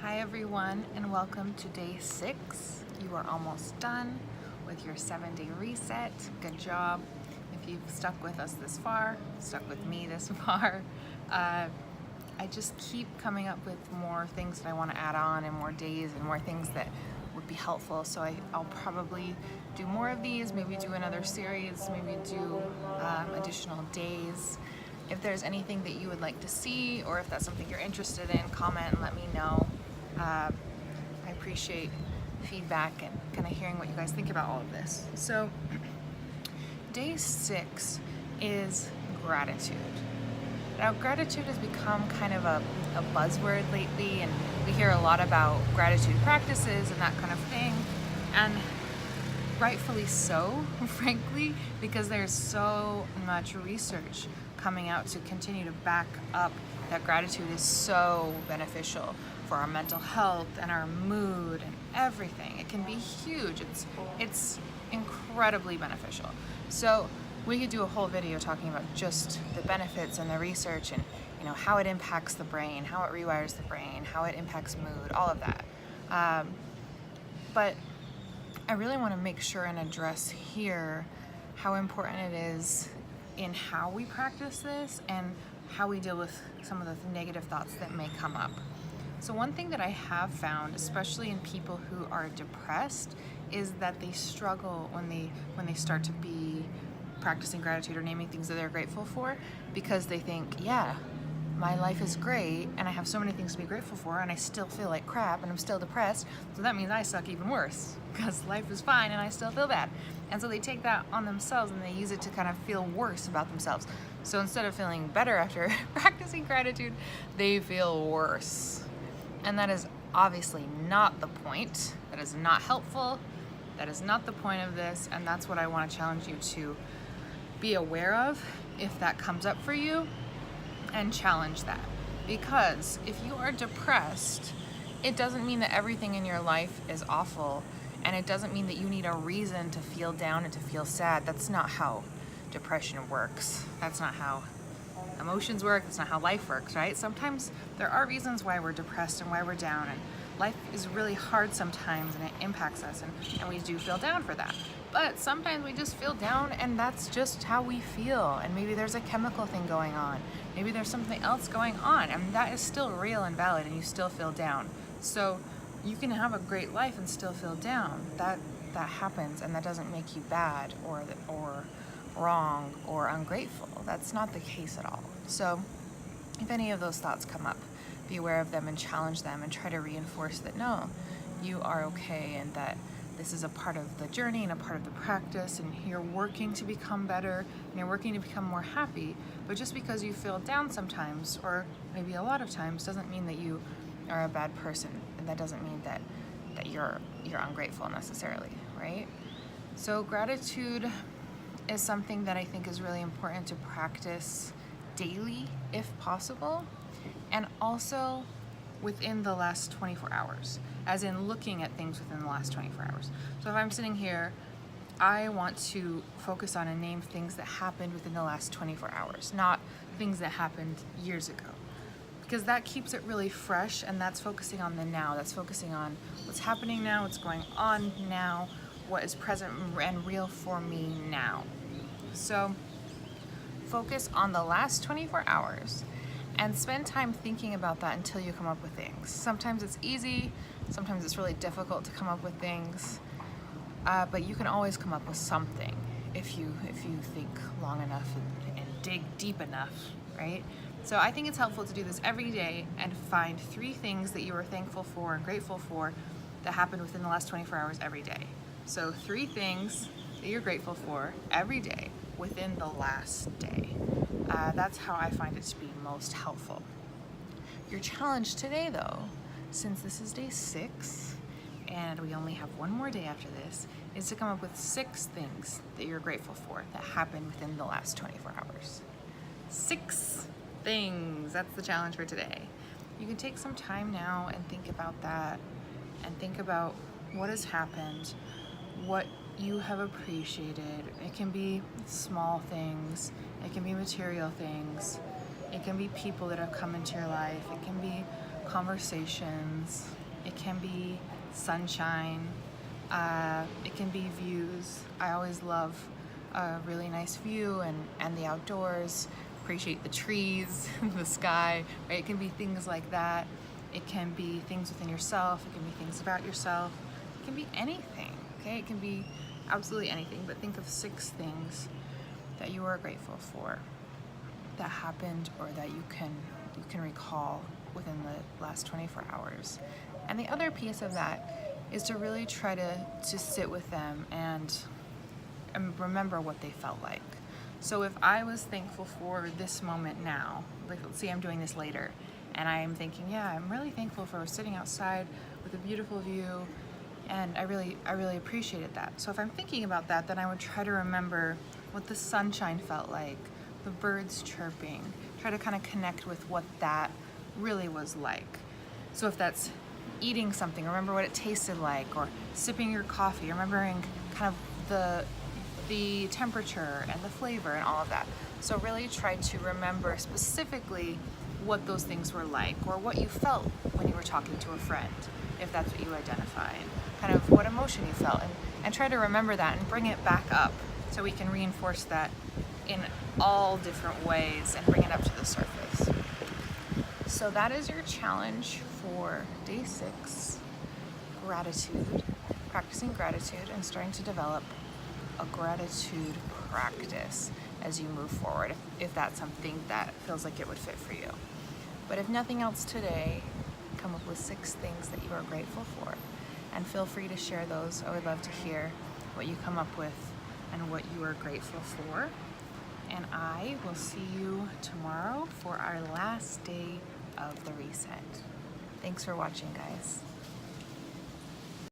Hi everyone, and welcome to day 6. You are almost done with your 7-day reset. Good job. If you've stuck with us this far, stuck with me this far, I just keep coming up with more things that I want to add on and more days and more things that would be helpful. So I'll probably do more of these, maybe do another series, maybe do additional days. If there's anything that you would like to see, or if that's something you're interested in, comment and let me know. I appreciate feedback and kind of hearing what you guys think about all of this. So day 6 is gratitude. Now, gratitude has become kind of a buzzword lately, and we hear a lot about gratitude practices and that kind of thing, and rightfully so, frankly, because there's so much research coming out to continue to back up that gratitude is so beneficial for our mental health and our mood and everything. It can be huge. It's incredibly beneficial. So we could do a whole video talking about just the benefits and the research and how it impacts the brain, how it rewires the brain, how it impacts mood, all of that. But I really want to make sure and address here how important it is in how we practice this and how we deal with some of the negative thoughts that may come up. So one thing that I have found, especially in people who are depressed, is that they struggle when they start to be practicing gratitude or naming things that they're grateful for, because they think, yeah, my life is great and I have so many things to be grateful for and I still feel like crap and I'm still depressed, so that means I suck even worse because life is fine and I still feel bad. And so they take that on themselves and they use it to kind of feel worse about themselves. So instead of feeling better after practicing gratitude, they feel worse. And that is obviously not the point. That is not helpful. That is not the point of this, and that's what I want to challenge you to be aware of if that comes up for you, and challenge that. Because if you are depressed, it doesn't mean that everything in your life is awful, and it doesn't mean that you need a reason to feel down and to feel sad. That's not how depression works. That's not how emotions work. That's not how life works, right? Sometimes there are reasons why we're depressed and why we're down, and life is really hard sometimes and it impacts us, and we do feel down for that. But sometimes we just feel down and that's just how we feel, and maybe there's a chemical thing going on, maybe there's something else going on, and that is still real and valid, and you still feel down. So you can have a great life and still feel down. That happens, and that doesn't make you bad or wrong or ungrateful. That's not the case at all. So if any of those thoughts come up, be aware of them and challenge them and try to reinforce that no, you are okay, and that this is a part of the journey and a part of the practice, and you're working to become better and you're working to become more happy. But just because you feel down sometimes, or maybe a lot of times, doesn't mean that you are a bad person, and that doesn't mean that you're ungrateful necessarily, right? So gratitude is something that I think is really important to practice daily if possible, and also within the last 24 hours, as in looking at things within the last 24 hours. So if I'm sitting here, I want to focus on and name things that happened within the last 24 hours, not things that happened years ago, because that keeps it really fresh, and that's focusing on the now. That's focusing on what's happening now, what's going on now, what is present and real for me now. So focus on the last 24 hours and spend time thinking about that until you come up with things. Sometimes it's easy, sometimes it's really difficult to come up with things, but you can always come up with something if you think long enough and dig deep enough, right? So I think it's helpful to do this every day and find 3 things that you are thankful for and grateful for that happened within the last 24 hours every day. So 3 things that you're grateful for every day within the last day. That's how I find it to be most helpful. Your challenge today, though, since this is day 6 and we only have one more day after this, is to come up with 6 things that you're grateful for that happened within the last 24 hours. 6 things. That's the challenge for today. You can take some time now and think about that, and think about what has happened, what you have appreciated. It can be small things, it can be material things, it can be people that have come into your life, it can be conversations, it can be sunshine, it can be views. I always love a really nice view and the outdoors, appreciate the trees, the sky, right? It can be things like that. It can be things within yourself, it can be things about yourself, it can be anything, okay? It can be absolutely anything, but think of 6 things that you are grateful for that happened or that you can recall within the last 24 hours. And the other piece of that is to really try to sit with them and remember what they felt like. So if I was thankful for this moment now, like let's say I'm doing this later, and I am thinking, yeah, I'm really thankful for sitting outside with a beautiful view, and I really appreciated that. So if I'm thinking about that, then I would try to remember what the sunshine felt like, the birds chirping, try to kind of connect with what that really was like. So if that's eating something, remember what it tasted like, or sipping your coffee, remembering kind of the temperature and the flavor and all of that. So really try to remember specifically what those things were like, or what you felt when you were talking to a friend, if that's what you identify, and kind of what emotion you felt, and try to remember that and bring it back up so we can reinforce that in all different ways and bring it up to the surface. So that is your challenge for day 6, gratitude, practicing gratitude and starting to develop a gratitude practice as you move forward, if that's something that feels like it would fit for you. But if nothing else today, come up with 6 things that you are grateful for, and feel free to share those. I would love to hear what you come up with and what you are grateful for. And I will see you tomorrow for our last day of the reset. Thanks for watching, guys.